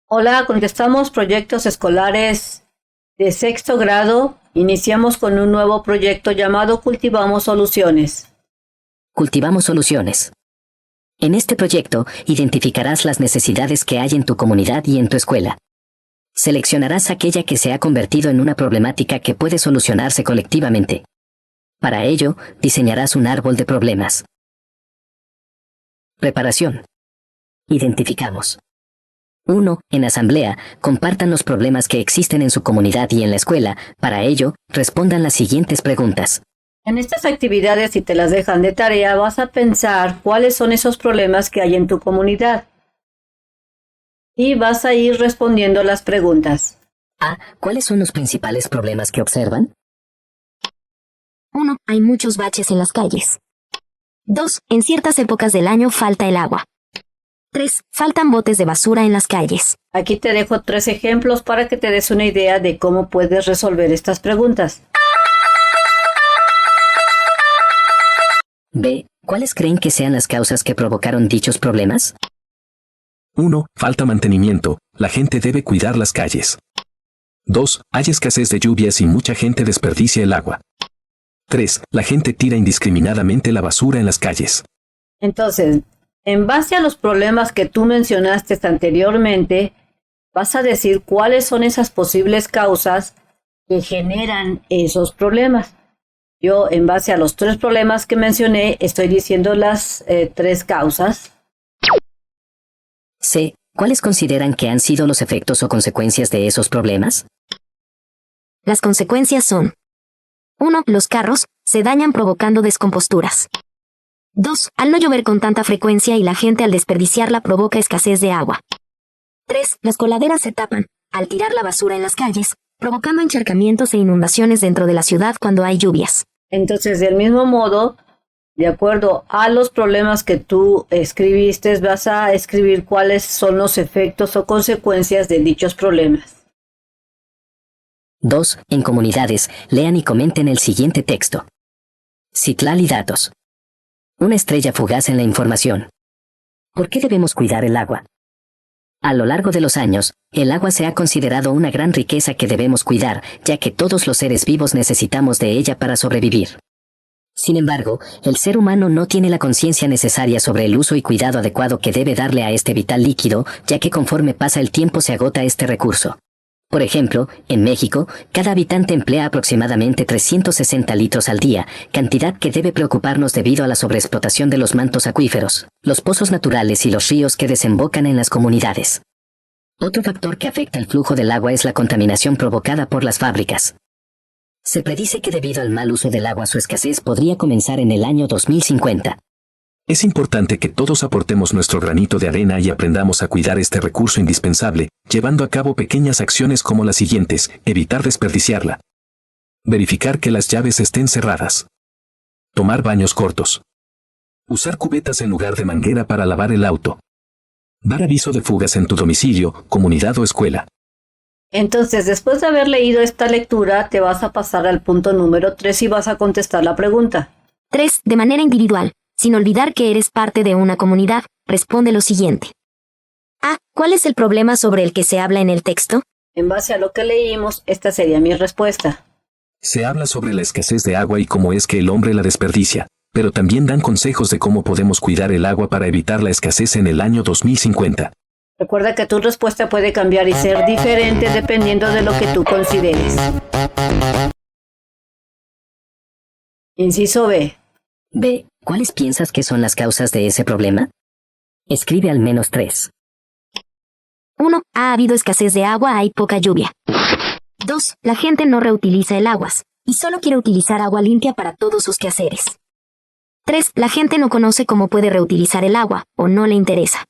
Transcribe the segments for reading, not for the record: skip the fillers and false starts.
Hola, contestamos proyectos escolares de sexto grado. Iniciamos con un nuevo proyecto llamado Cultivamos Soluciones. Cultivamos soluciones. En este proyecto, identificarás las necesidades que hay en tu comunidad y en tu escuela. Seleccionarás aquella que se ha convertido en una problemática que puede solucionarse colectivamente. Para ello, diseñarás un árbol de problemas. Preparación. Identificamos. 1. En asamblea, compartan los problemas que existen en su comunidad y en la escuela. Para ello, respondan las siguientes preguntas. En estas actividades, si te las dejan de tarea, vas a pensar cuáles son esos problemas que hay en tu comunidad. Y vas a ir respondiendo las preguntas. A. ¿Cuáles son los principales problemas que observan? 1. Hay muchos baches en las calles. 2. En ciertas épocas del año falta el agua. 3. Faltan botes de basura en las calles. Aquí te dejo 3 ejemplos para que te des una idea de cómo puedes resolver estas preguntas. B. ¿Cuáles creen que sean las causas que provocaron dichos problemas? 1. Falta mantenimiento. La gente debe cuidar las calles. 2. Hay escasez de lluvias y mucha gente desperdicia el agua. 3. La gente tira indiscriminadamente la basura en las calles. Entonces, en base a los problemas que tú mencionaste anteriormente, vas a decir cuáles son esas posibles causas que generan esos problemas. Yo, en base a los 3 problemas que mencioné, estoy diciendo las 3 causas. C. ¿Cuáles consideran que han sido los efectos o consecuencias de esos problemas? Las consecuencias son: 1. Los carros se dañan provocando descomposturas. 2. Al no llover con tanta frecuencia y la gente al desperdiciarla provoca escasez de agua. 3. Las coladeras se tapan al tirar la basura en las calles, provocando encharcamientos e inundaciones dentro de la ciudad cuando hay lluvias. Entonces, del mismo modo, de acuerdo a los problemas que tú escribiste, vas a escribir cuáles son los efectos o consecuencias de dichos problemas. 2. En comunidades, lean y comenten el siguiente texto. Citlal y datos. Una estrella fugaz en la información. ¿Por qué debemos cuidar el agua? A lo largo de los años, el agua se ha considerado una gran riqueza que debemos cuidar, ya que todos los seres vivos necesitamos de ella para sobrevivir. Sin embargo, el ser humano no tiene la conciencia necesaria sobre el uso y cuidado adecuado que debe darle a este vital líquido, ya que conforme pasa el tiempo se agota este recurso. Por ejemplo, en México, cada habitante emplea aproximadamente 360 litros al día, cantidad que debe preocuparnos debido a la sobreexplotación de los mantos acuíferos, los pozos naturales y los ríos que desembocan en las comunidades. Otro factor que afecta el flujo del agua es la contaminación provocada por las fábricas. Se predice que debido al mal uso del agua su escasez podría comenzar en el año 2050. Es importante que todos aportemos nuestro granito de arena y aprendamos a cuidar este recurso indispensable, llevando a cabo pequeñas acciones como las siguientes: evitar desperdiciarla. Verificar que las llaves estén cerradas. Tomar baños cortos. Usar cubetas en lugar de manguera para lavar el auto. Dar aviso de fugas en tu domicilio, comunidad o escuela. Entonces, después de haber leído esta lectura, te vas a pasar al punto número 3 y vas a contestar la pregunta. 3. De manera individual, sin olvidar que eres parte de una comunidad, responde lo siguiente. A. ¿Cuál es el problema sobre el que se habla en el texto? En base a lo que leímos, esta sería mi respuesta. Se habla sobre la escasez de agua y cómo es que el hombre la desperdicia, pero también dan consejos de cómo podemos cuidar el agua para evitar la escasez en el año 2050. Recuerda que tu respuesta puede cambiar y ser diferente dependiendo de lo que tú consideres. Inciso B. B. ¿Cuáles piensas que son las causas de ese problema? Escribe al menos 3. 1. Ha habido escasez de agua, hay poca lluvia. 2. La gente no reutiliza el agua y solo quiere utilizar agua limpia para todos sus quehaceres. 3. La gente no conoce cómo puede reutilizar el agua o no le interesa.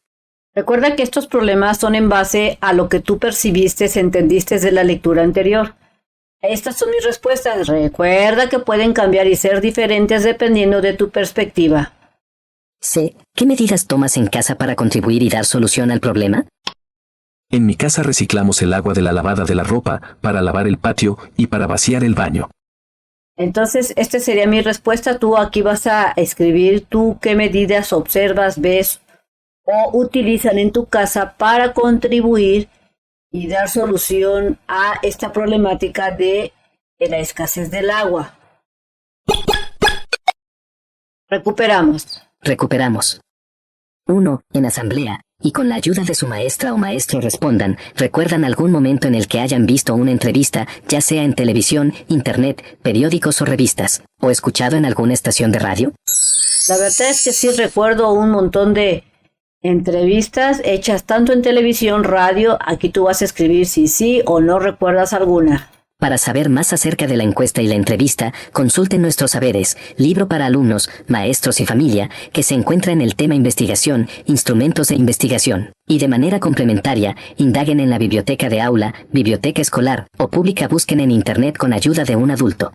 Recuerda que estos problemas son en base a lo que tú percibiste, entendiste de la lectura anterior. Estas son mis respuestas. Recuerda que pueden cambiar y ser diferentes dependiendo de tu perspectiva. C. ¿Qué medidas tomas en casa para contribuir y dar solución al problema? En mi casa reciclamos el agua de la lavada de la ropa, para lavar el patio y para vaciar el baño. Entonces, esta sería mi respuesta. Tú aquí vas a escribir tú qué medidas observas, ves o utilizan en tu casa para contribuir y dar solución a esta problemática de la escasez del agua. Recuperamos. 1. En asamblea, y con la ayuda de su maestra o maestro respondan, ¿recuerdan algún momento en el que hayan visto una entrevista, ya sea en televisión, internet, periódicos o revistas, o escuchado en alguna estación de radio? La verdad es que sí recuerdo un montón de entrevistas hechas tanto en televisión, radio. Aquí tú vas a escribir si sí o no recuerdas alguna. Para saber más acerca de la encuesta y la entrevista, consulten Nuestros Saberes, libro para alumnos, maestros y familia, que se encuentra en el tema Investigación, Instrumentos de Investigación. Y de manera complementaria, indaguen en la biblioteca de aula, biblioteca escolar o pública, busquen en Internet con ayuda de un adulto.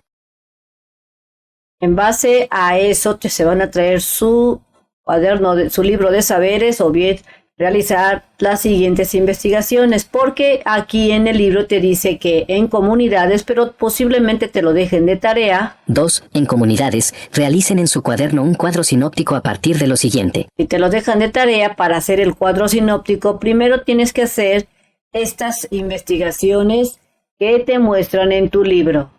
En base a eso se van a traer su cuaderno, su libro de saberes, o bien realizar las siguientes investigaciones, porque aquí en el libro te dice que en comunidades, pero posiblemente te lo dejen de tarea. 2. En comunidades, realicen en su cuaderno un cuadro sinóptico a partir de lo siguiente. Si te lo dejan de tarea para hacer el cuadro sinóptico, primero tienes que hacer estas investigaciones que te muestran en tu libro.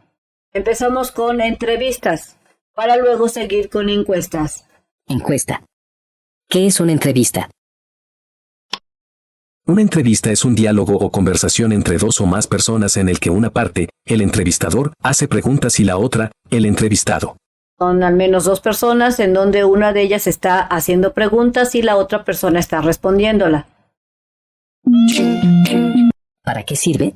Empezamos con entrevistas, para luego seguir con encuestas. Encuesta. ¿Qué es una entrevista? Una entrevista es un diálogo o conversación entre dos o más personas en el que una parte, el entrevistador, hace preguntas y la otra, el entrevistado. Son al menos dos personas en donde una de ellas está haciendo preguntas y la otra persona está respondiéndola. ¿Para qué sirve?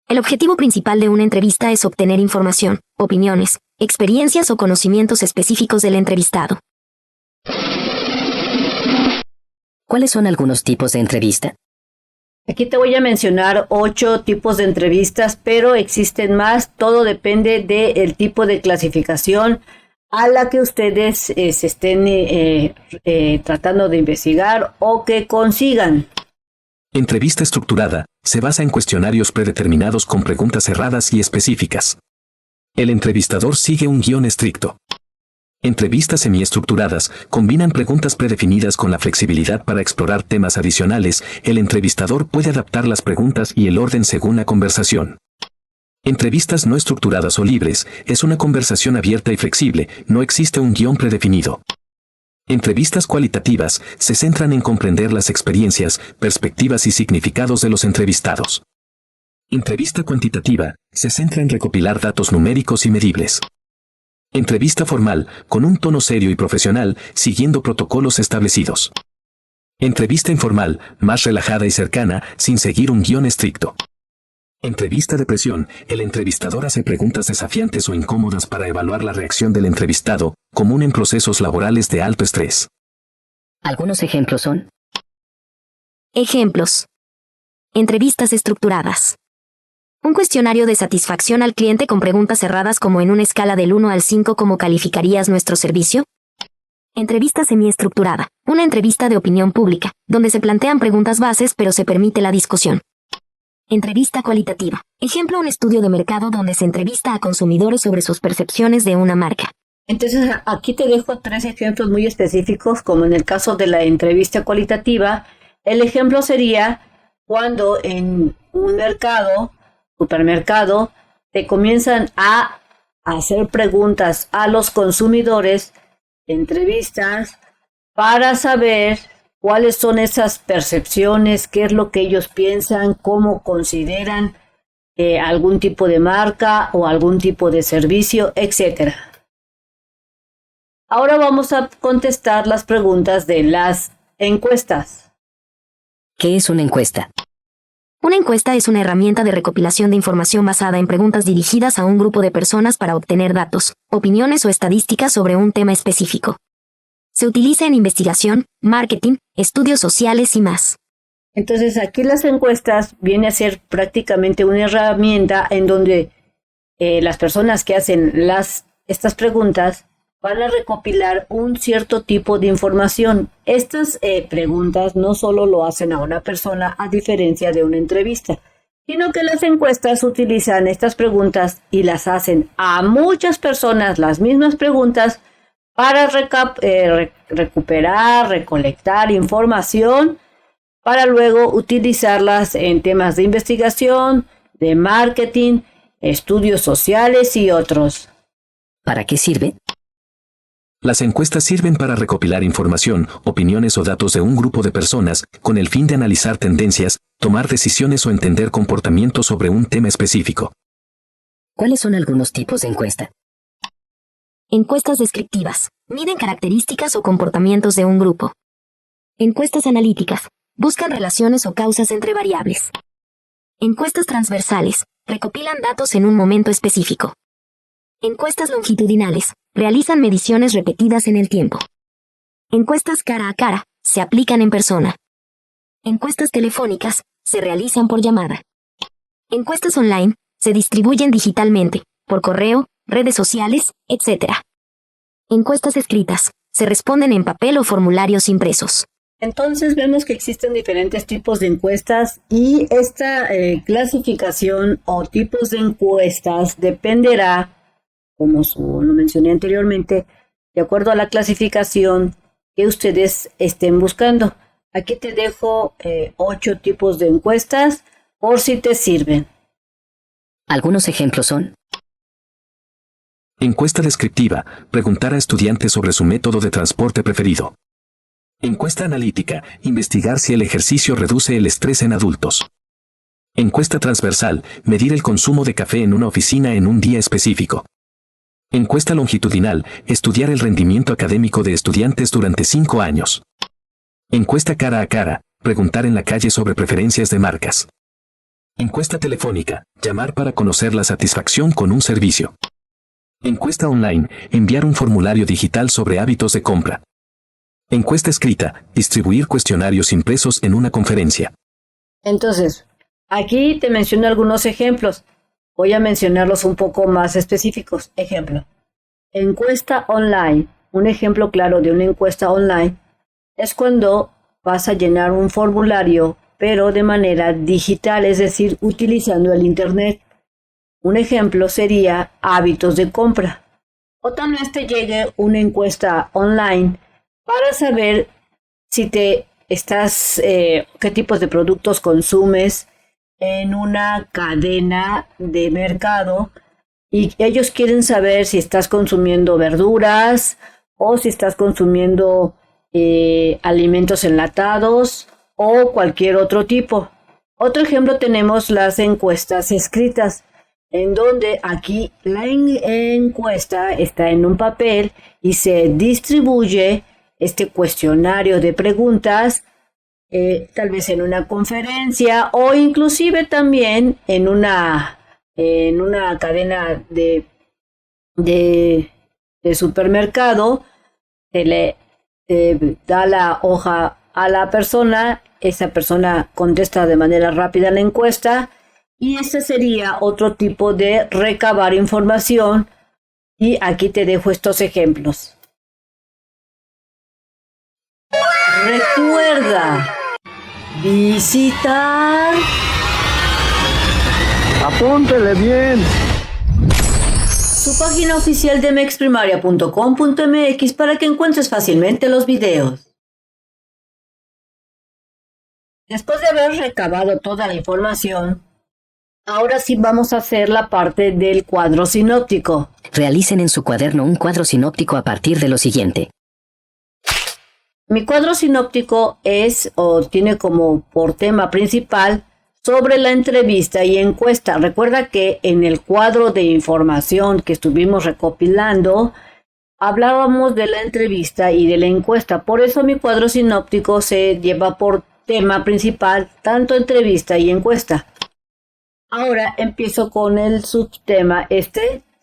El objetivo principal de una entrevista es obtener información, opiniones, experiencias o conocimientos específicos del entrevistado. ¿Cuáles son algunos tipos de entrevista? Aquí te voy a mencionar 8 tipos de entrevistas, pero existen más. Todo depende del tipo de clasificación a la que ustedes se estén tratando de investigar o que consigan. Entrevista estructurada, se basa en cuestionarios predeterminados con preguntas cerradas y específicas. El entrevistador sigue un guión estricto. Entrevistas semiestructuradas combinan preguntas predefinidas con la flexibilidad para explorar temas adicionales. El entrevistador puede adaptar las preguntas y el orden según la conversación. Entrevistas no estructuradas o libres es una conversación abierta y flexible, no existe un guión predefinido. Entrevistas cualitativas se centran en comprender las experiencias, perspectivas y significados de los entrevistados. Entrevista cuantitativa se centra en recopilar datos numéricos y medibles. Entrevista formal, con un tono serio y profesional, siguiendo protocolos establecidos. Entrevista informal, más relajada y cercana, sin seguir un guión estricto. Entrevista de presión, el entrevistador hace preguntas desafiantes o incómodas para evaluar la reacción del entrevistado, común en procesos laborales de alto estrés. ¿Algunos ejemplos son? Ejemplos. Entrevistas estructuradas. Un cuestionario de satisfacción al cliente con preguntas cerradas como en una escala del 1 al 5, ¿cómo calificarías nuestro servicio? Entrevista semiestructurada. Una entrevista de opinión pública, donde se plantean preguntas bases pero se permite la discusión. Entrevista cualitativa. Ejemplo, un estudio de mercado donde se entrevista a consumidores sobre sus percepciones de una marca. Entonces aquí te dejo 3 ejemplos muy específicos, como en el caso de la entrevista cualitativa. El ejemplo sería cuando en un supermercado, te comienzan a hacer preguntas a los consumidores, entrevistas, para saber cuáles son esas percepciones, qué es lo que ellos piensan, cómo consideran algún tipo de marca o algún tipo de servicio, etc. Ahora vamos a contestar las preguntas de las encuestas. ¿Qué es una encuesta? Una encuesta es una herramienta de recopilación de información basada en preguntas dirigidas a un grupo de personas para obtener datos, opiniones o estadísticas sobre un tema específico. Se utiliza en investigación, marketing, estudios sociales y más. Entonces aquí las encuestas viene a ser prácticamente una herramienta en donde las personas que hacen estas preguntas van a recopilar un cierto tipo de información. Estas preguntas no solo lo hacen a una persona, a diferencia de una entrevista, sino que las encuestas utilizan estas preguntas y las hacen a muchas personas las mismas preguntas para recuperar, recolectar información para luego utilizarlas en temas de investigación, de marketing, estudios sociales y otros. ¿Para qué sirve? Las encuestas sirven para recopilar información, opiniones o datos de un grupo de personas, con el fin de analizar tendencias, tomar decisiones o entender comportamientos sobre un tema específico. ¿Cuáles son algunos tipos de encuesta? Encuestas descriptivas. Miden características o comportamientos de un grupo. Encuestas analíticas. Buscan relaciones o causas entre variables. Encuestas transversales. Recopilan datos en un momento específico. Encuestas longitudinales. Realizan mediciones repetidas en el tiempo. Encuestas cara a cara. Se aplican en persona. Encuestas telefónicas. Se realizan por llamada. Encuestas online. Se distribuyen digitalmente, por correo, redes sociales, etc. Encuestas escritas. Se responden en papel o formularios impresos. Entonces vemos que existen diferentes tipos de encuestas y esta clasificación o tipos de encuestas dependerá, como lo mencioné anteriormente, de acuerdo a la clasificación que ustedes estén buscando. Aquí te dejo 8 tipos de encuestas por si te sirven. Algunos ejemplos son: Encuesta descriptiva, preguntar a estudiantes sobre su método de transporte preferido. Encuesta analítica, investigar si el ejercicio reduce el estrés en adultos. Encuesta transversal, medir el consumo de café en una oficina en un día específico. Encuesta longitudinal, estudiar el rendimiento académico de estudiantes durante 5 años. Encuesta cara a cara, preguntar en la calle sobre preferencias de marcas. Encuesta telefónica, llamar para conocer la satisfacción con un servicio. Encuesta online, enviar un formulario digital sobre hábitos de compra. Encuesta escrita, distribuir cuestionarios impresos en una conferencia. Entonces, aquí te menciono algunos ejemplos. Voy a mencionarlos un poco más específicos. Ejemplo, encuesta online. Un ejemplo claro de una encuesta online es cuando vas a llenar un formulario, pero de manera digital, es decir, utilizando el Internet. Un ejemplo sería hábitos de compra. O tal vez te llegue una encuesta online para saber si qué tipos de productos consumes en una cadena de mercado y ellos quieren saber si estás consumiendo verduras o si estás consumiendo alimentos enlatados o cualquier otro tipo. Otro ejemplo tenemos las encuestas escritas, en donde aquí la encuesta está en un papel y se distribuye este cuestionario de preguntas, tal vez en una conferencia o inclusive también en una cadena de supermercado. Se le da la hoja a la persona, esa persona contesta de manera rápida la encuesta y ese sería otro tipo de recabar información y aquí te dejo estos ejemplos. Recuerda visitar. Apúntele bien. Su página oficial de mexprimaria.com.mx para que encuentres fácilmente los videos. Después de haber recabado toda la información, ahora sí vamos a hacer la parte del cuadro sinóptico. Realicen en su cuaderno un cuadro sinóptico a partir de lo siguiente. Mi cuadro sinóptico tiene como por tema principal sobre la entrevista y encuesta. Recuerda que en el cuadro de información que estuvimos recopilando, hablábamos de la entrevista y de la encuesta. Por eso mi cuadro sinóptico se lleva por tema principal tanto entrevista y encuesta. Ahora empiezo con el subtema.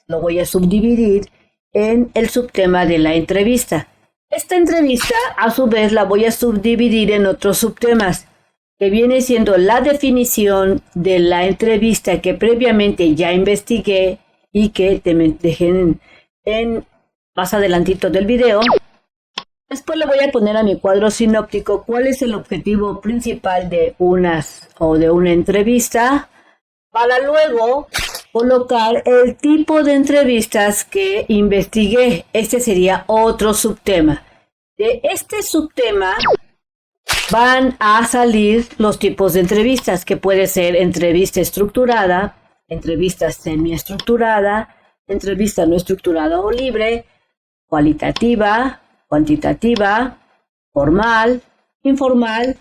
Lo voy a subdividir en el subtema de la entrevista. Esta entrevista, a su vez, la voy a subdividir en otros subtemas, que viene siendo la definición de la entrevista que previamente ya investigué y que te dejé en más adelantito del video. Después le voy a poner a mi cuadro sinóptico cuál es el objetivo principal de una entrevista, para luego colocar el tipo de entrevistas que investigué. Este sería otro subtema. De este subtema van a salir los tipos de entrevistas, que puede ser entrevista estructurada, entrevista semiestructurada, entrevista no estructurada o libre, cualitativa, cuantitativa, formal, informal,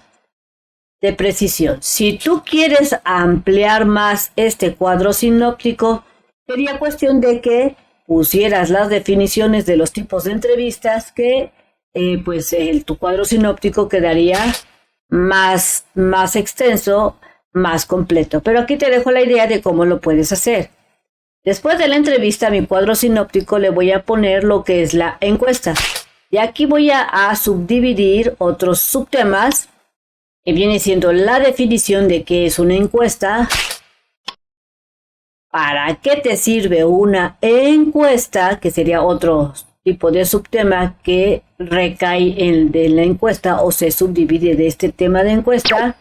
de precisión. Si tú quieres ampliar más este cuadro sinóptico, sería cuestión de que pusieras las definiciones de los tipos de entrevistas que tu cuadro sinóptico quedaría más extenso, más completo. Pero aquí te dejo la idea de cómo lo puedes hacer. Después de la entrevista, a mi cuadro sinóptico le voy a poner lo que es la encuesta. Y aquí voy a subdividir otros subtemas, que viene siendo la definición de qué es una encuesta, para qué te sirve una encuesta, que sería otro tipo de subtema que recae en la encuesta o se subdivide de este tema de encuesta.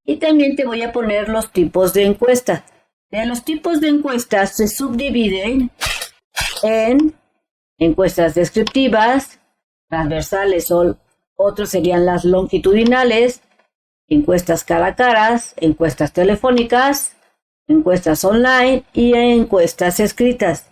Y también te voy a poner los tipos de encuesta. De los tipos de encuestas se subdividen en encuestas descriptivas, transversales o otros serían las longitudinales, encuestas cara a cara, encuestas telefónicas, encuestas online y encuestas escritas.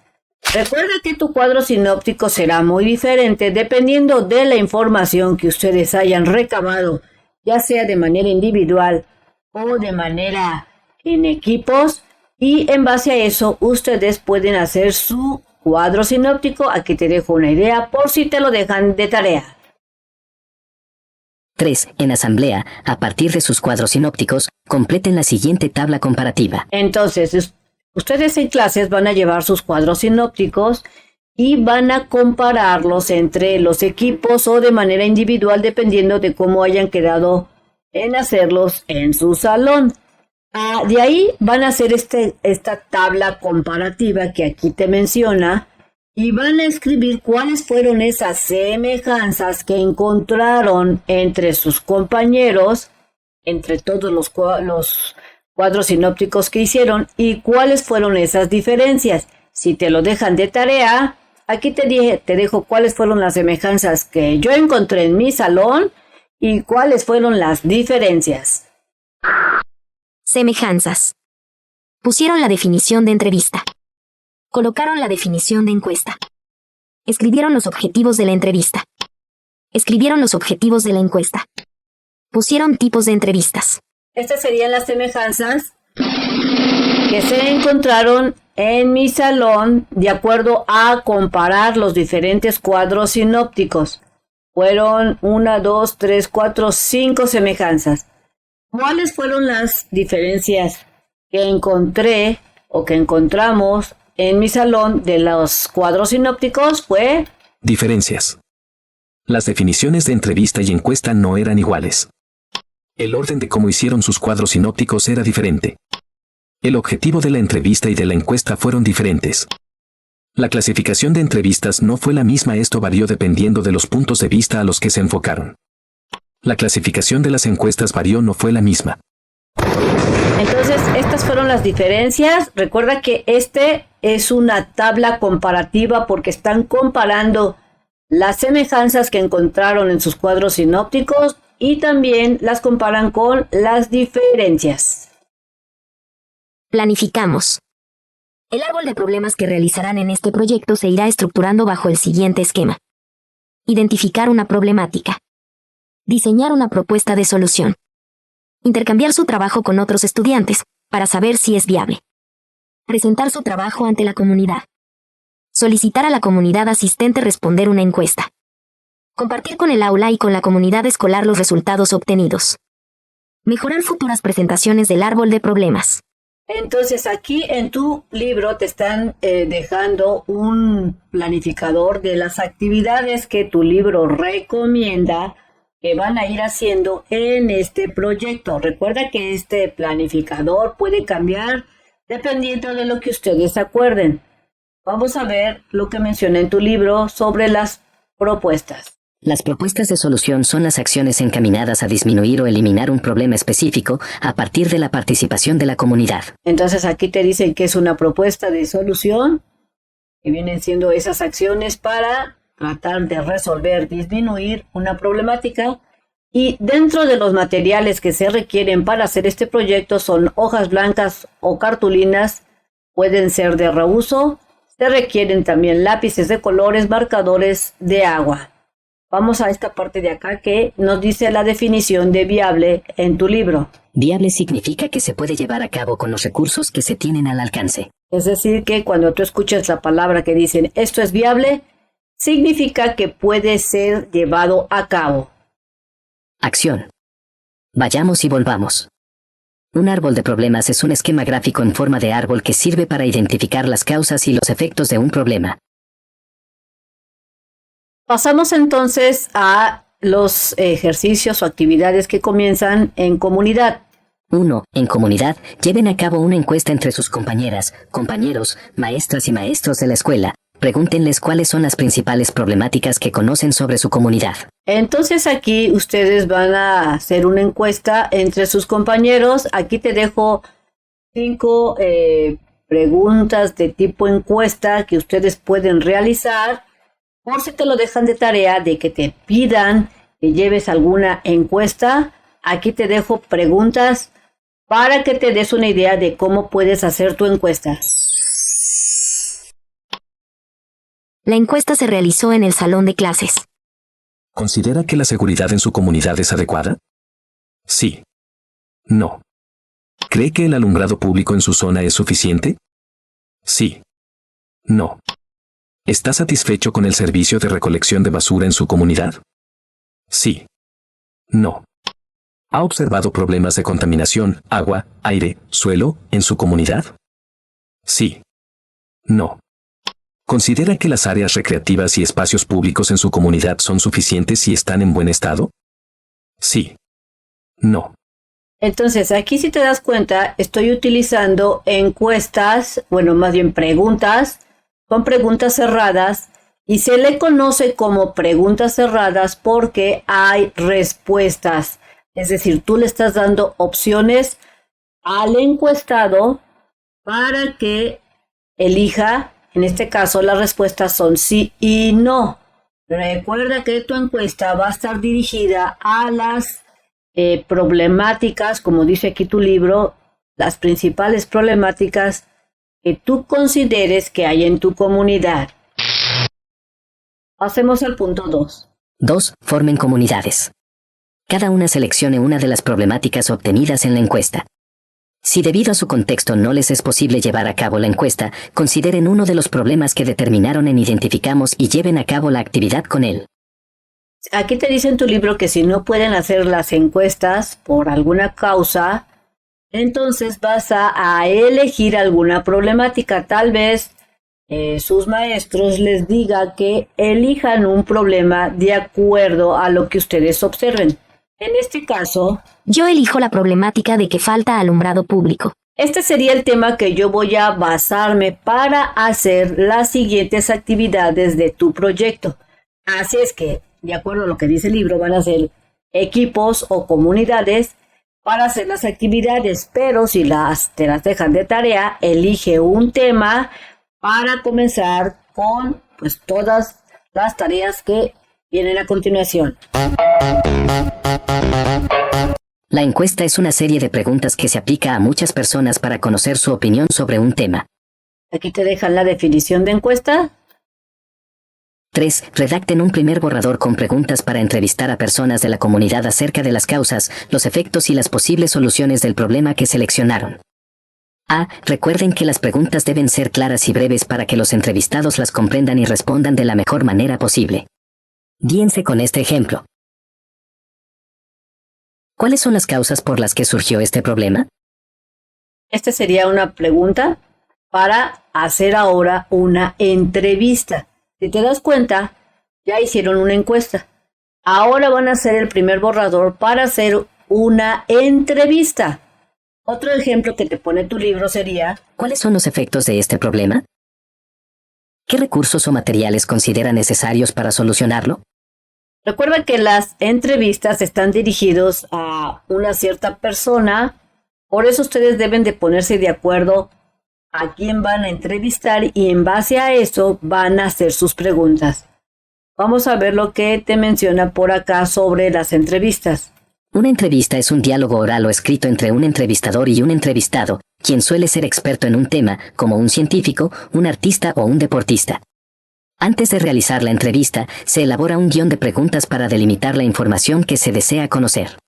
Recuerda que tu cuadro sinóptico será muy diferente dependiendo de la información que ustedes hayan recabado, ya sea de manera individual o de manera en equipos, y en base a eso ustedes pueden hacer su cuadro sinóptico. Aquí te dejo una idea por si te lo dejan de tarea. 3. En asamblea, a partir de sus cuadros sinópticos, completen la siguiente tabla comparativa. Entonces, ustedes en clases van a llevar sus cuadros sinópticos y van a compararlos entre los equipos o de manera individual, dependiendo de cómo hayan quedado en hacerlos en su salón. De ahí van a hacer esta tabla comparativa que aquí te menciona y van a escribir cuáles fueron esas semejanzas que encontraron entre sus compañeros, entre todos los cuadros sinópticos que hicieron, y cuáles fueron esas diferencias. Si te lo dejan de tarea, aquí te dejo cuáles fueron las semejanzas que yo encontré en mi salón y cuáles fueron las diferencias. Semejanzas. Pusieron la definición de entrevista. Colocaron la definición de encuesta. Escribieron los objetivos de la entrevista. Escribieron los objetivos de la encuesta. Pusieron tipos de entrevistas. Estas serían las semejanzas que se encontraron en mi salón de acuerdo a comparar los diferentes cuadros sinópticos. Fueron 1, 2, 3, 4, 5 semejanzas. ¿Cuáles fueron las diferencias que encontré o que encontramos en mi salón de los cuadros sinópticos? Diferencias. Las definiciones de entrevista y encuesta no eran iguales. El orden de cómo hicieron sus cuadros sinópticos era diferente. El objetivo de la entrevista y de la encuesta fueron diferentes. La clasificación de entrevistas no fue la misma, esto varió dependiendo de los puntos de vista a los que se enfocaron. La clasificación de las encuestas varió, no fue la misma. Entonces, estas fueron las diferencias. Recuerda que es una tabla comparativa porque están comparando las semejanzas que encontraron en sus cuadros sinópticos y también las comparan con las diferencias. Planificamos. El árbol de problemas que realizarán en este proyecto se irá estructurando bajo el siguiente esquema. Identificar una problemática. Diseñar una propuesta de solución. Intercambiar su trabajo con otros estudiantes, para saber si es viable. Presentar su trabajo ante la comunidad. Solicitar a la comunidad asistente responder una encuesta. Compartir con el aula y con la comunidad escolar los resultados obtenidos. Mejorar futuras presentaciones del árbol de problemas. Entonces aquí en tu libro te están dejando un planificador de las actividades que tu libro recomienda que van a ir haciendo en este proyecto. Recuerda que este planificador puede cambiar dependiendo de lo que ustedes acuerden. Vamos a ver lo que menciona en tu libro sobre las propuestas. Las propuestas de solución son las acciones encaminadas a disminuir o eliminar un problema específico a partir de la participación de la comunidad. Entonces aquí te dicen que es una propuesta de solución, que vienen siendo esas acciones para tratar de resolver, disminuir una problemática Y dentro de los materiales que se requieren para hacer este proyecto son hojas blancas o cartulinas, pueden ser de reuso, se requieren también lápices de colores, marcadores de agua. Vamos a esta parte de acá que nos dice la definición de viable en tu libro. Viable significa que se puede llevar a cabo con los recursos que se tienen al alcance. Es decir, que cuando tú escuchas la palabra que dicen esto es viable, significa que puede ser llevado a cabo. Acción. Vayamos y volvamos. Un árbol de problemas es un esquema gráfico en forma de árbol que sirve para identificar las causas y los efectos de un problema. Pasamos entonces a los ejercicios o actividades que comienzan en comunidad. 1. En comunidad, lleven a cabo una encuesta entre sus compañeras, compañeros, maestras y maestros de la escuela. Pregúntenles cuáles son las principales problemáticas que conocen sobre su comunidad. Entonces aquí ustedes van a hacer una encuesta entre sus compañeros. Aquí te dejo 5 preguntas de tipo encuesta que ustedes pueden realizar. Por si te lo dejan de tarea de que te pidan que lleves alguna encuesta, aquí te dejo preguntas para que te des una idea de cómo puedes hacer tu encuesta. La encuesta se realizó en el salón de clases. ¿Considera que la seguridad en su comunidad es adecuada? Sí. No. ¿Cree que el alumbrado público en su zona es suficiente? Sí. No. ¿Está satisfecho con el servicio de recolección de basura en su comunidad? Sí. No. ¿Ha observado problemas de contaminación, agua, aire, suelo, en su comunidad? Sí. No. ¿Considera que las áreas recreativas y espacios públicos en su comunidad son suficientes y están en buen estado? Sí. No. Entonces, aquí si te das cuenta, estoy utilizando encuestas, más bien preguntas, son preguntas cerradas y se le conoce como preguntas cerradas porque hay respuestas. Es decir, tú le estás dando opciones al encuestado para que elija. En este caso, las respuestas son sí y no. Recuerda que tu encuesta va a estar dirigida a las problemáticas, como dice aquí tu libro, las principales problemáticas que tú consideres que hay en tu comunidad. Pasemos al punto 2. 2. Formen comunidades. Cada una seleccione una de las problemáticas obtenidas en la encuesta. Si debido a su contexto no les es posible llevar a cabo la encuesta, consideren uno de los problemas que determinaron en identificamos y lleven a cabo la actividad con él. Aquí te dice en tu libro que si no pueden hacer las encuestas por alguna causa, entonces vas a elegir alguna problemática. Tal vez sus maestros les diga que elijan un problema de acuerdo a lo que ustedes observen. En este caso, yo elijo la problemática de que falta alumbrado público. Este sería el tema que yo voy a basarme para hacer las siguientes actividades de tu proyecto. Así es que, de acuerdo a lo que dice el libro, van a ser equipos o comunidades para hacer las actividades, pero si te las dejan de tarea, elige un tema para comenzar con todas las tareas que vienen a continuación. La encuesta es una serie de preguntas que se aplica a muchas personas para conocer su opinión sobre un tema. Aquí te dejan la definición de encuesta. 3. Redacten un primer borrador con preguntas para entrevistar a personas de la comunidad acerca de las causas, los efectos y las posibles soluciones del problema que seleccionaron. Recuerden que las preguntas deben ser claras y breves para que los entrevistados las comprendan y respondan de la mejor manera posible. Guíense con este ejemplo. ¿Cuáles son las causas por las que surgió este problema? Esta sería una pregunta para hacer ahora una entrevista. Si te das cuenta, ya hicieron una encuesta. Ahora van a hacer el primer borrador para hacer una entrevista. Otro ejemplo que te pone tu libro sería: ¿cuáles son los efectos de este problema? ¿Qué recursos o materiales considera necesarios para solucionarlo? Recuerda que las entrevistas están dirigidos a una cierta persona, por eso ustedes deben de ponerse de acuerdo a quién van a entrevistar y en base a eso van a hacer sus preguntas. Vamos a ver lo que te menciona por acá sobre las entrevistas. Una entrevista es un diálogo oral o escrito entre un entrevistador y un entrevistado, quien suele ser experto en un tema, como un científico, un artista o un deportista. Antes de realizar la entrevista, se elabora un guión de preguntas para delimitar la información que se desea conocer.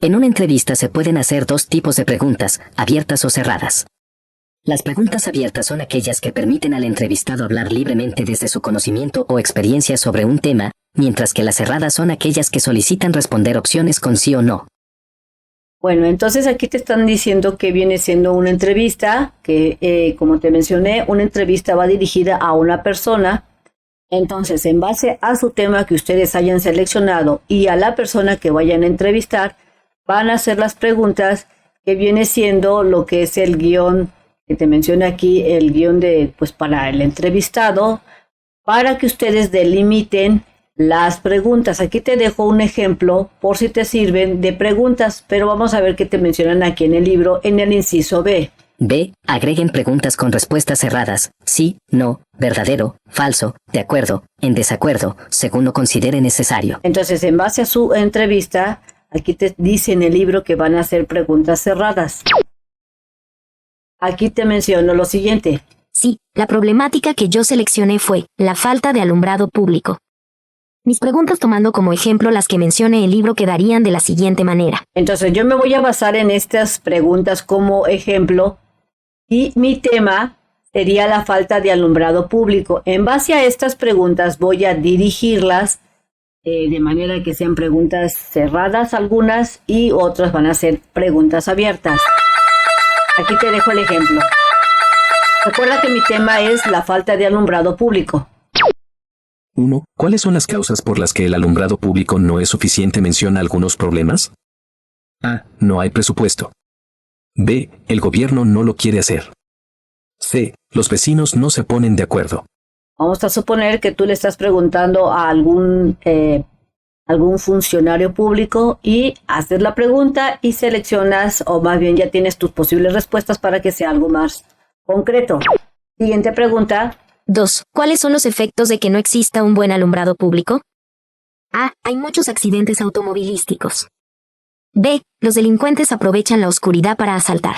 En una entrevista se pueden hacer dos tipos de preguntas, abiertas o cerradas. Las preguntas abiertas son aquellas que permiten al entrevistado hablar libremente desde su conocimiento o experiencia sobre un tema, mientras que las cerradas son aquellas que solicitan responder opciones con sí o no. Bueno, entonces aquí te están diciendo que viene siendo una entrevista, que como te mencioné, una entrevista va dirigida a una persona. Entonces, en base a su tema que ustedes hayan seleccionado y a la persona que vayan a entrevistar, van a hacer las preguntas que viene siendo lo que es el guión que te menciona aquí, el guión de, pues, para el entrevistado, para que ustedes delimiten las preguntas. Aquí te dejo un ejemplo por si te sirven de preguntas, pero vamos a ver qué te mencionan aquí en el libro, en el inciso B. B. Agreguen preguntas con respuestas cerradas, sí, no, verdadero, falso, de acuerdo, en desacuerdo, según lo considere necesario. Entonces, en base a su entrevista, aquí te dice en el libro que van a hacer preguntas cerradas. Aquí te menciono lo siguiente. Sí, la problemática que yo seleccioné fue la falta de alumbrado público. Mis preguntas tomando como ejemplo las que mencione el libro quedarían de la siguiente manera. Entonces yo me voy a basar en estas preguntas como ejemplo y mi tema sería la falta de alumbrado público. En base a estas preguntas voy a dirigirlas de manera que sean preguntas cerradas algunas y otras van a ser preguntas abiertas. Aquí te dejo el ejemplo. Recuerda que mi tema es la falta de alumbrado público. 1. ¿Cuáles son las causas por las que el alumbrado público no es suficiente? Menciona algunos problemas. A. No hay presupuesto. B. El gobierno no lo quiere hacer. C. Los vecinos no se ponen de acuerdo. Vamos a suponer que tú le estás preguntando a algún funcionario público y haces la pregunta y seleccionas, o más bien ya tienes tus posibles respuestas para que sea algo más concreto. Siguiente pregunta. 2. ¿Cuáles son los efectos de que no exista un buen alumbrado público? A. Hay muchos accidentes automovilísticos. B. Los delincuentes aprovechan la oscuridad para asaltar.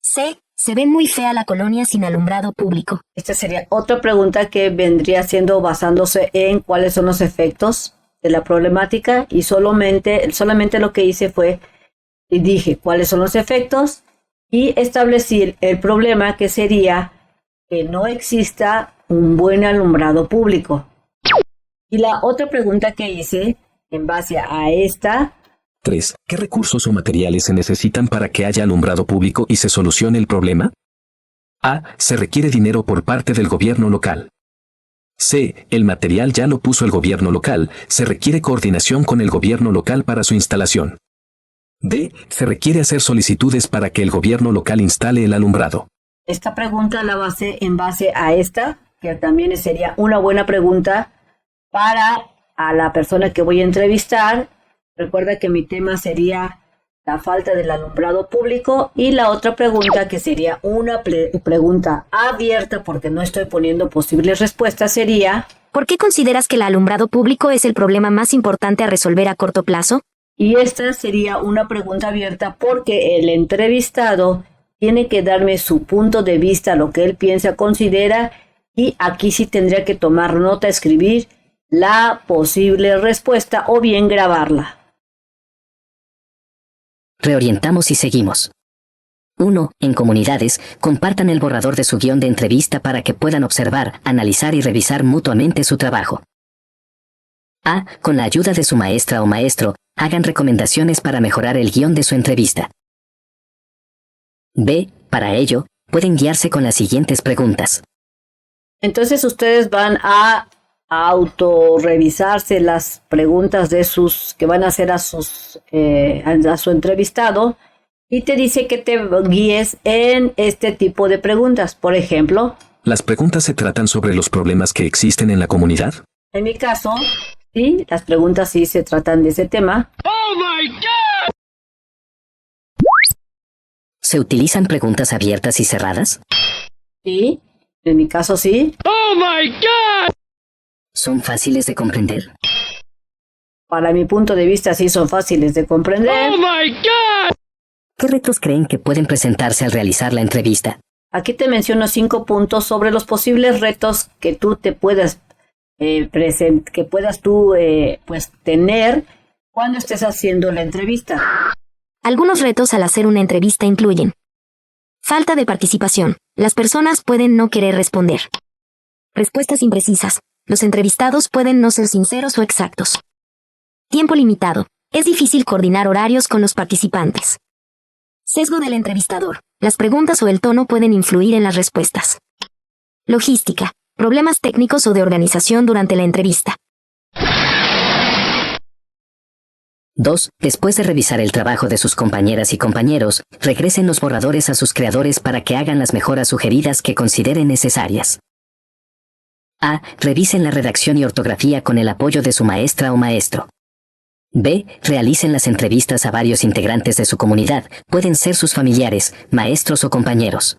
C. Se ve muy fea la colonia sin alumbrado público. Esta sería otra pregunta que vendría siendo basándose en cuáles son los efectos de la problemática y solamente lo que hice fue y dije cuáles son los efectos y establecí el problema que sería que no exista un buen alumbrado público. Y la otra pregunta que hice en base a esta. 3. ¿Qué recursos o materiales se necesitan para que haya alumbrado público y se solucione el problema? A. Se requiere dinero por parte del gobierno local. C. El material ya lo puso el gobierno local, se requiere coordinación con el gobierno local para su instalación. D. Se requiere hacer solicitudes para que el gobierno local instale el alumbrado. Esta pregunta la basé en base a esta, que también sería una buena pregunta para a la persona que voy a entrevistar. Recuerda que mi tema sería la falta del alumbrado público y la otra pregunta que sería una pregunta abierta porque no estoy poniendo posibles respuestas sería ¿por qué consideras que el alumbrado público es el problema más importante a resolver a corto plazo? Y esta sería una pregunta abierta porque el entrevistado tiene que darme su punto de vista, lo que él piensa, considera, y aquí sí tendría que tomar nota, escribir la posible respuesta o bien grabarla. Reorientamos y seguimos. 1. En comunidades, compartan el borrador de su guión de entrevista para que puedan observar, analizar y revisar mutuamente su trabajo. A. Con la ayuda de su maestra o maestro, hagan recomendaciones para mejorar el guión de su entrevista. B. Para ello, pueden guiarse con las siguientes preguntas. Entonces ustedes van a autorrevisarse las preguntas de sus que van a hacer a su entrevistado y te dice que te guíes en este tipo de preguntas. Por ejemplo, ¿las preguntas se tratan sobre los problemas que existen en la comunidad? En mi caso, sí, las preguntas sí se tratan de ese tema. ¡Oh, my God! ¿Se utilizan preguntas abiertas y cerradas? Sí, en mi caso sí. ¡Oh, my God! ¿Son fáciles de comprender? Para mi punto de vista sí son fáciles de comprender. Oh my God! ¿Qué retos creen que pueden presentarse al realizar la entrevista? Aquí te menciono 5 puntos sobre los posibles retos que tú te puedas tener cuando estés haciendo la entrevista. Algunos retos al hacer una entrevista incluyen: falta de participación. Las personas pueden no querer responder. Respuestas imprecisas. Los entrevistados pueden no ser sinceros o exactos. Tiempo limitado. Es difícil coordinar horarios con los participantes. Sesgo del entrevistador. Las preguntas o el tono pueden influir en las respuestas. Logística. Problemas técnicos o de organización durante la entrevista. 2. Después de revisar el trabajo de sus compañeras y compañeros, regresen los borradores a sus creadores para que hagan las mejoras sugeridas que consideren necesarias. A. Revisen la redacción y ortografía con el apoyo de su maestra o maestro. B. Realicen las entrevistas a varios integrantes de su comunidad, pueden ser sus familiares, maestros o compañeros.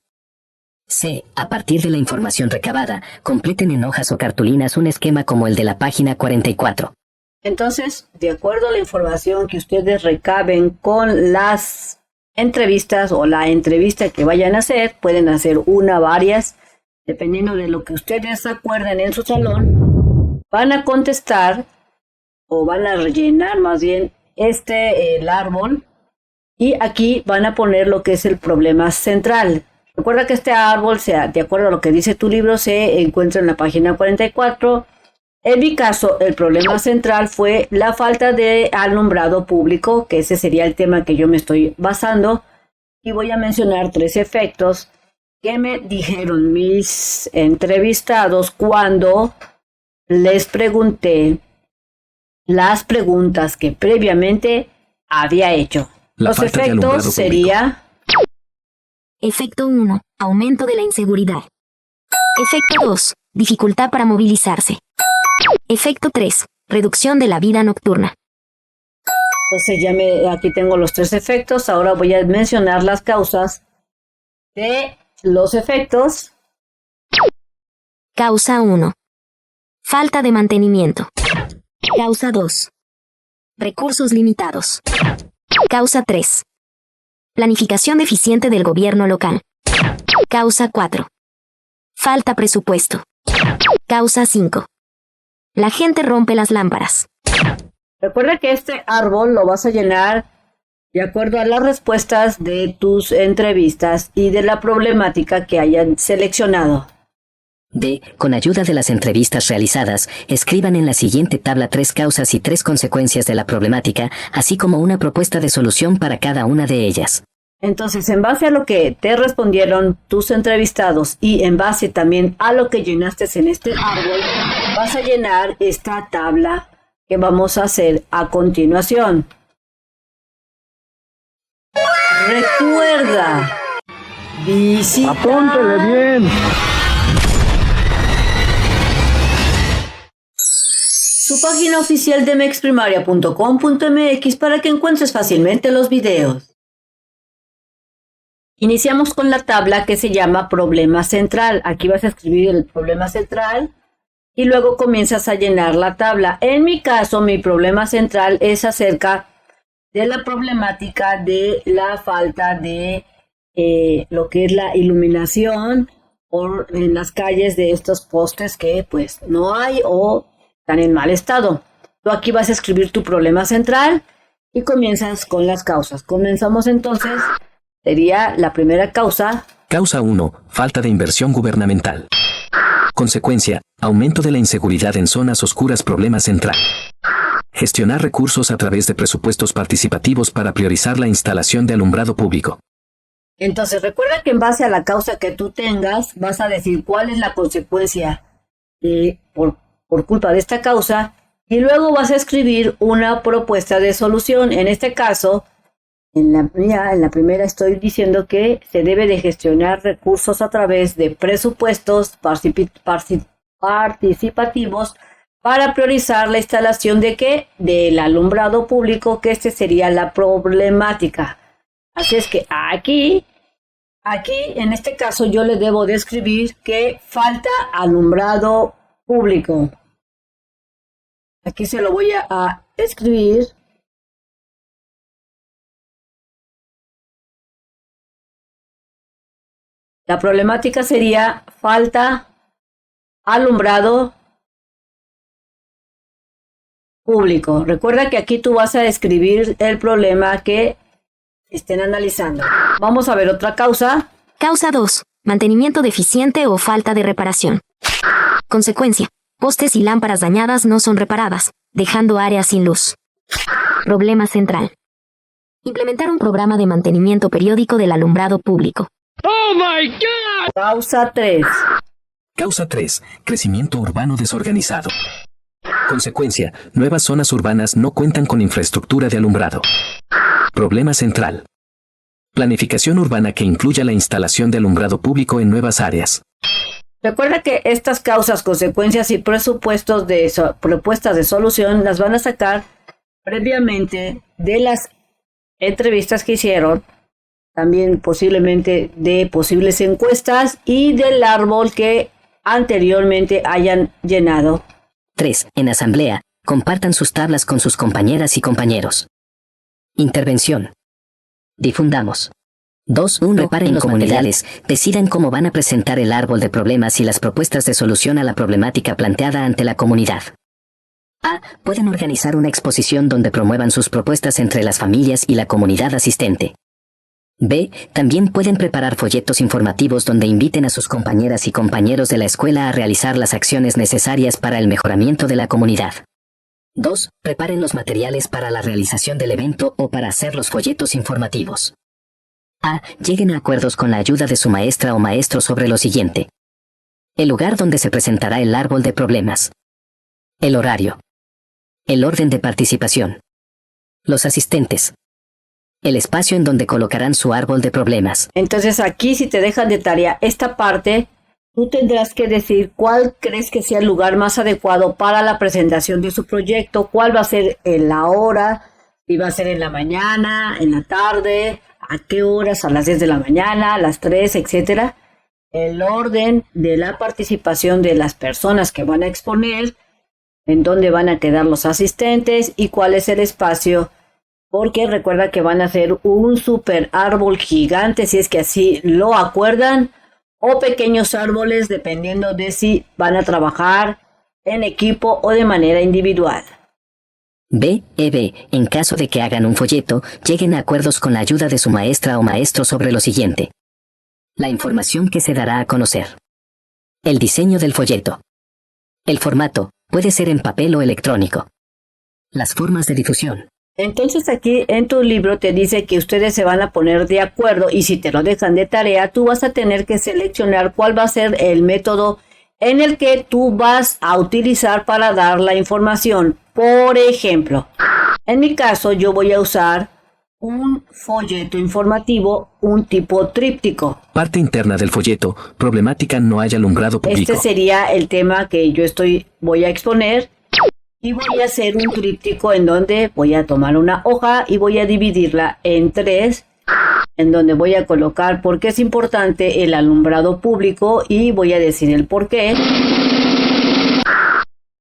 C. A partir de la información recabada, completen en hojas o cartulinas un esquema como el de la página 44. Entonces, de acuerdo a la información que ustedes recaben con las entrevistas o la entrevista que vayan a hacer, pueden hacer una, varias, dependiendo de lo que ustedes acuerden en su salón, van a contestar o van a rellenar más bien el árbol, y aquí van a poner lo que es el problema central. Recuerda que este árbol, de acuerdo a lo que dice tu libro, se encuentra en la página 44. En mi caso, el problema central fue la falta de alumbrado público, que ese sería el tema que yo me estoy basando, y voy a mencionar 3 efectos que me dijeron mis entrevistados cuando les pregunté las preguntas que previamente había hecho. Los efectos sería... Efecto 1. Aumento de la inseguridad. Efecto 2. Dificultad para movilizarse. Efecto 3. Reducción de la vida nocturna. Entonces aquí tengo los 3 efectos. Ahora voy a mencionar las causas de los efectos. Causa 1. Falta de mantenimiento. Causa 2. Recursos limitados. Causa 3. Planificación deficiente del gobierno local. Causa 4. Falta presupuesto. Causa 5. La gente rompe las lámparas. Recuerda que este árbol lo vas a llenar de acuerdo a las respuestas de tus entrevistas y de la problemática que hayan seleccionado. D. Con ayuda de las entrevistas realizadas, escriban en la siguiente tabla 3 causas y 3 consecuencias de la problemática, así como una propuesta de solución para cada una de ellas. Entonces, en base a lo que te respondieron tus entrevistados y en base también a lo que llenaste en este árbol, vas a llenar esta tabla que vamos a hacer a continuación. Recuerda, visita... Apúntele bien. su página oficial de mexprimaria.com.mx para que encuentres fácilmente los videos. Iniciamos con la tabla que se llama problema central. Aquí vas a escribir el problema central y luego comienzas a llenar la tabla. En mi caso, mi problema central es acerca de la problemática de la falta de lo que es la iluminación en las calles de estos postes que pues no hay o están en mal estado. Tú aquí vas a escribir tu problema central y comienzas con las causas. Comenzamos entonces, sería la primera causa. Causa 1. Falta de inversión gubernamental. Consecuencia, aumento de la inseguridad en zonas oscuras. Problema central. Gestionar recursos a través de presupuestos participativos para priorizar la instalación de alumbrado público. Entonces recuerda que en base a la causa que tú tengas, vas a decir cuál es la consecuencia por culpa de esta causa y luego vas a escribir una propuesta de solución. En este caso, en la primera estoy diciendo que se debe de gestionar recursos a través de presupuestos participativos para priorizar la instalación de ¿qué? Del alumbrado público, que sería la problemática. Así es que aquí en este caso yo le debo de escribir que falta alumbrado público. Aquí se lo voy a escribir. La problemática sería falta alumbrado público. Recuerda que aquí tú vas a describir el problema que estén analizando. Vamos a ver otra causa. Causa 2. Mantenimiento deficiente o falta de reparación. Consecuencia. Postes y lámparas dañadas no son reparadas, dejando áreas sin luz. Problema central. Implementar un programa de mantenimiento periódico del alumbrado público. ¡Oh, my God! Causa 3. Causa 3. Crecimiento urbano desorganizado. Consecuencia, nuevas zonas urbanas no cuentan con infraestructura de alumbrado. Problema central. Planificación urbana que incluya la instalación de alumbrado público en nuevas áreas. Recuerda que estas causas, consecuencias y presupuestos propuestas de solución las van a sacar previamente de las entrevistas que hicieron, también posiblemente de posibles encuestas y del árbol que anteriormente hayan llenado. 3. En asamblea, compartan sus tablas con sus compañeras y compañeros. Intervención. Difundamos. 2. Reparen los comunidades, decidan cómo van a presentar el árbol de problemas y las propuestas de solución a la problemática planteada ante la comunidad. A. Pueden organizar una exposición donde promuevan sus propuestas entre las familias y la comunidad asistente. B. También pueden preparar folletos informativos donde inviten a sus compañeras y compañeros de la escuela a realizar las acciones necesarias para el mejoramiento de la comunidad. 2. Preparen los materiales para la realización del evento o para hacer los folletos informativos. A. Lleguen a acuerdos con la ayuda de su maestra o maestro sobre lo siguiente. El lugar donde se presentará el árbol de problemas. El horario. El orden de participación. Los asistentes. El espacio en donde colocarán su árbol de problemas. Entonces aquí, si te dejan de tarea esta parte, tú tendrás que decir cuál crees que sea el lugar más adecuado para la presentación de su proyecto, cuál va a ser en la hora, si va a ser en la mañana, en la tarde, a qué horas, a las 10 de la mañana, a las 3, etcétera. El orden de la participación de las personas que van a exponer, en dónde van a quedar los asistentes y cuál es el espacio, porque recuerda que van a hacer un super árbol gigante, si es que así lo acuerdan, o pequeños árboles, dependiendo de si van a trabajar en equipo o de manera individual. B. En caso de que hagan un folleto, lleguen a acuerdos con la ayuda de su maestra o maestro sobre lo siguiente. La información que se dará a conocer. El diseño del folleto. El formato, puede ser en papel o electrónico. Las formas de difusión. Entonces aquí en tu libro te dice que ustedes se van a poner de acuerdo y si te lo dejan de tarea, tú vas a tener que seleccionar cuál va a ser el método en el que tú vas a utilizar para dar la información. Por ejemplo, en mi caso yo voy a usar un folleto informativo, un tipo tríptico. Parte interna del folleto, problemática no hay alumbrado público. Este sería el tema que yo voy a exponer. Y voy a hacer un tríptico en donde voy a tomar una hoja y voy a dividirla en 3, en donde voy a colocar por qué es importante el alumbrado público y voy a decir el por qué.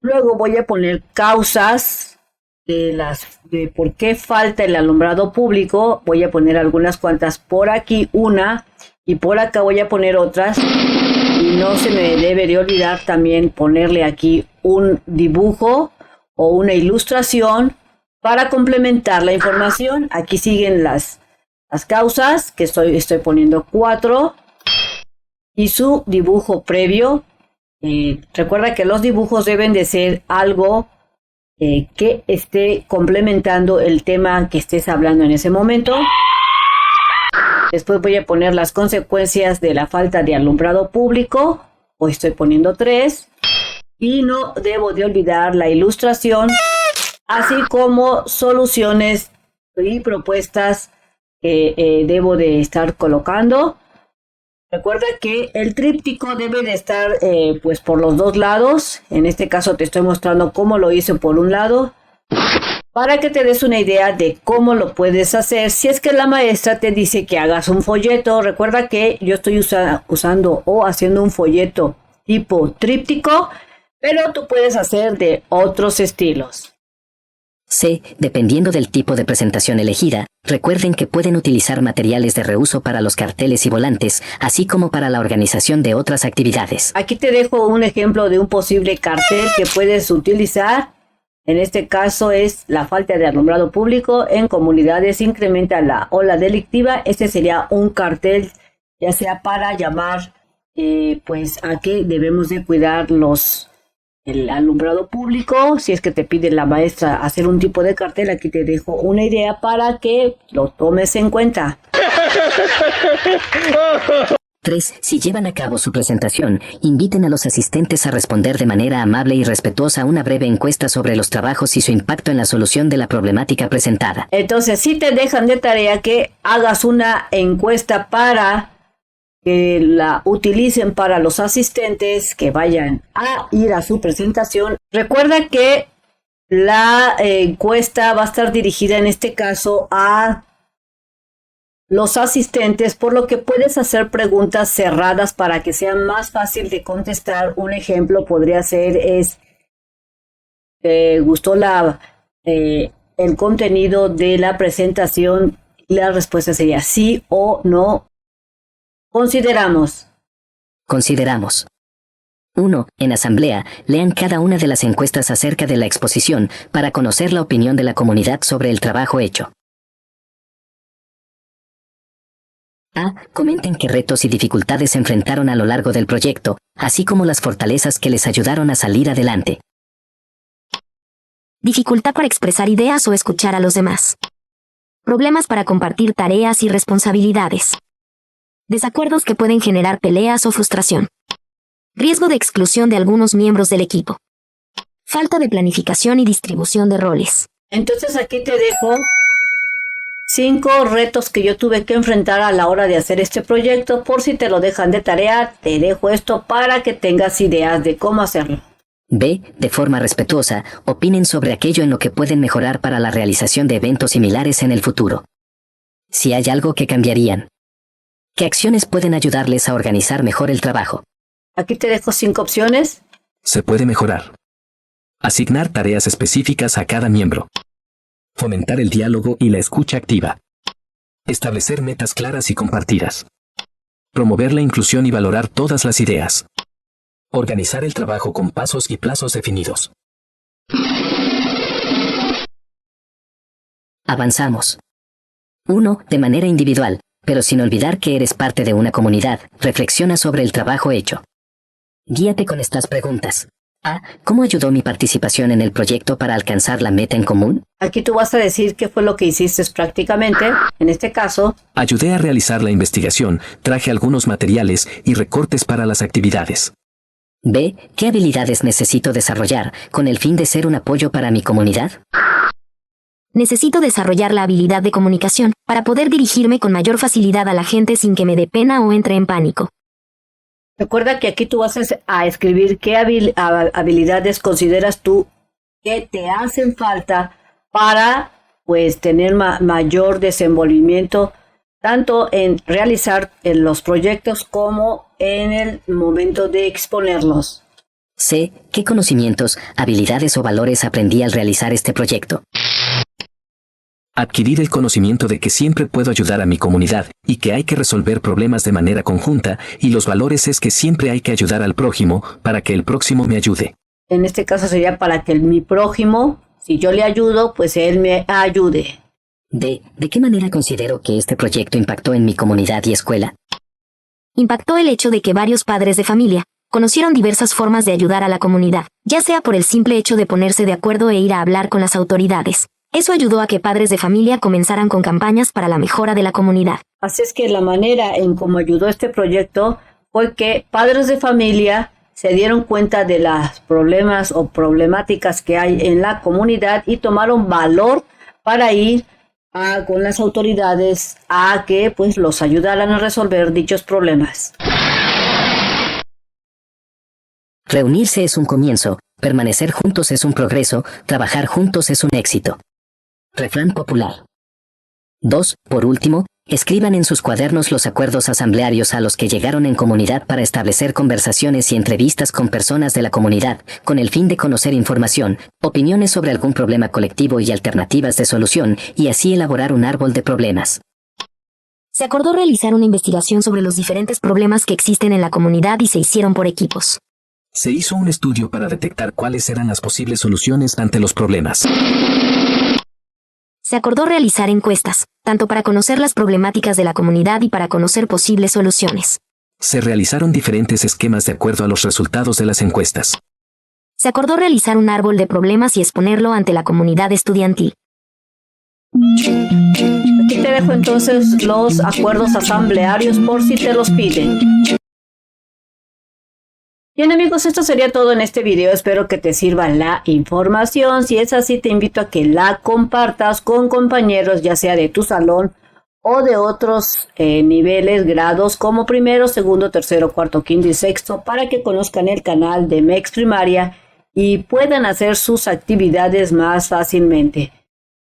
Luego voy a poner causas de por qué falta el alumbrado público. Voy a poner algunas cuantas por aquí, una, y por acá voy a poner otras. Y no se me debe de olvidar también ponerle aquí un dibujo o una ilustración para complementar la información. Aquí siguen las causas, que estoy poniendo 4, y su dibujo previo. Recuerda que los dibujos deben de ser algo que esté complementando el tema que estés hablando en ese momento. Después voy a poner las consecuencias de la falta de alumbrado público. Hoy estoy poniendo 3. Y no debo de olvidar la ilustración, así como soluciones y propuestas que debo de estar colocando. Recuerda que el tríptico debe de estar pues por los dos lados. En este caso te estoy mostrando cómo lo hice por un lado, para que te des una idea de cómo lo puedes hacer. Si es que la maestra te dice que hagas un folleto, recuerda que yo estoy usando o haciendo un folleto tipo tríptico, Pero tú puedes hacer de otros estilos. C. Dependiendo del tipo de presentación elegida, recuerden que pueden utilizar materiales de reuso para los carteles y volantes, así como para la organización de otras actividades. Aquí te dejo un ejemplo de un posible cartel que puedes utilizar. En este caso es la falta de alumbrado público en comunidades incrementa la ola delictiva. Este sería un cartel, ya sea para llamar pues a que debemos de cuidar el alumbrado público. Si es que te pide la maestra hacer un tipo de cartel, aquí te dejo una idea para que lo tomes en cuenta. 3. Si llevan a cabo su presentación, inviten a los asistentes a responder de manera amable y respetuosa una breve encuesta sobre los trabajos y su impacto en la solución de la problemática presentada. Entonces, si te dejan de tarea que hagas una encuesta para que la utilicen para los asistentes que vayan a ir a su presentación. Recuerda que la encuesta va a estar dirigida en este caso a los asistentes, por lo que puedes hacer preguntas cerradas para que sea más fácil de contestar. Un ejemplo podría ser ¿te gustó el contenido de la presentación? La respuesta sería sí o no. Consideramos. 1. En asamblea, lean cada una de las encuestas acerca de la exposición para conocer la opinión de la comunidad sobre el trabajo hecho. A. Comenten qué retos y dificultades se enfrentaron a lo largo del proyecto, así como las fortalezas que les ayudaron a salir adelante. Dificultad para expresar ideas o escuchar a los demás. Problemas para compartir tareas y responsabilidades. Desacuerdos que pueden generar peleas o frustración. Riesgo de exclusión de algunos miembros del equipo. Falta de planificación y distribución de roles. Entonces aquí te dejo 5 retos que yo tuve que enfrentar a la hora de hacer este proyecto. Por si te lo dejan de tarea, te dejo esto para que tengas ideas de cómo hacerlo. B. De forma respetuosa, opinen sobre aquello en lo que pueden mejorar para la realización de eventos similares en el futuro. Si hay algo que cambiarían. ¿Qué acciones pueden ayudarles a organizar mejor el trabajo? Aquí te dejo 5 opciones. Se puede mejorar. Asignar tareas específicas a cada miembro. Fomentar el diálogo y la escucha activa. Establecer metas claras y compartidas. Promover la inclusión y valorar todas las ideas. Organizar el trabajo con pasos y plazos definidos. Avanzamos. 1. De manera individual, pero sin olvidar que eres parte de una comunidad, reflexiona sobre el trabajo hecho. Guíate con estas preguntas. A. ¿Cómo ayudó mi participación en el proyecto para alcanzar la meta en común? Aquí tú vas a decir qué fue lo que hiciste prácticamente. En este caso, Ayudé a realizar la investigación, traje algunos materiales y recortes para las actividades. B. ¿Qué habilidades necesito desarrollar con el fin de ser un apoyo para mi comunidad? Necesito desarrollar la habilidad de comunicación para poder dirigirme con mayor facilidad a la gente sin que me dé pena o entre en pánico. recuerda que aquí tú vas a escribir qué habilidades consideras tú que te hacen falta para pues tener mayor desenvolvimiento tanto en realizar los proyectos como en el momento de exponerlos. C. ¿Qué conocimientos, habilidades o valores aprendí al realizar este proyecto? Adquirir el conocimiento de que siempre puedo ayudar a mi comunidad y que hay que resolver problemas de manera conjunta, y los valores es que siempre hay que ayudar al prójimo para que el próximo me ayude. En este caso sería para que mi prójimo, si yo le ayudo, pues él me ayude. D. ¿De qué manera considero que este proyecto impactó en mi comunidad y escuela? Impactó el hecho de que varios padres de familia conocieron diversas formas de ayudar a la comunidad, ya sea por el simple hecho de ponerse de acuerdo e ir a hablar con las autoridades. Eso ayudó a que padres de familia comenzaran con campañas para la mejora de la comunidad. Así es que la manera en cómo ayudó este proyecto fue que padres de familia se dieron cuenta de los problemas o problemáticas que hay en la comunidad y tomaron valor para ir con las autoridades a que pues los ayudaran a resolver dichos problemas. Reunirse es un comienzo, permanecer juntos es un progreso, trabajar juntos es un éxito. Refrán popular. 2. Por último, Escriban en sus cuadernos los acuerdos asamblearios a los que llegaron en comunidad para establecer conversaciones y entrevistas con personas de la comunidad, con el fin de conocer información, opiniones sobre algún problema colectivo y alternativas de solución, y así elaborar un árbol de problemas. Se acordó realizar una investigación sobre los diferentes problemas que existen en la comunidad y se hicieron por equipos. Se hizo un estudio para detectar cuáles eran las posibles soluciones ante los problemas. Se acordó realizar encuestas, tanto para conocer las problemáticas de la comunidad y para conocer posibles soluciones. Se realizaron diferentes esquemas de acuerdo a los resultados de las encuestas. Se acordó realizar un árbol de problemas y exponerlo ante la comunidad estudiantil. Aquí te dejo entonces los acuerdos asamblearios por si te los piden. Bien amigos, esto sería todo en este video. Espero que te sirva la información. Si es así, te invito a que la compartas con compañeros, ya sea de tu salón o de otros niveles, grados como primero, segundo, tercero, cuarto, quinto y sexto, para que conozcan el canal de MEX Primaria y puedan hacer sus actividades más fácilmente.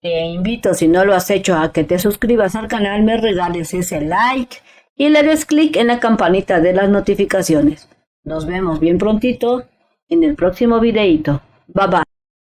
Te invito, si no lo has hecho, a que te suscribas al canal, me regales ese like y le des clic en la campanita de las notificaciones. Nos vemos bien prontito en el próximo videito. Bye bye.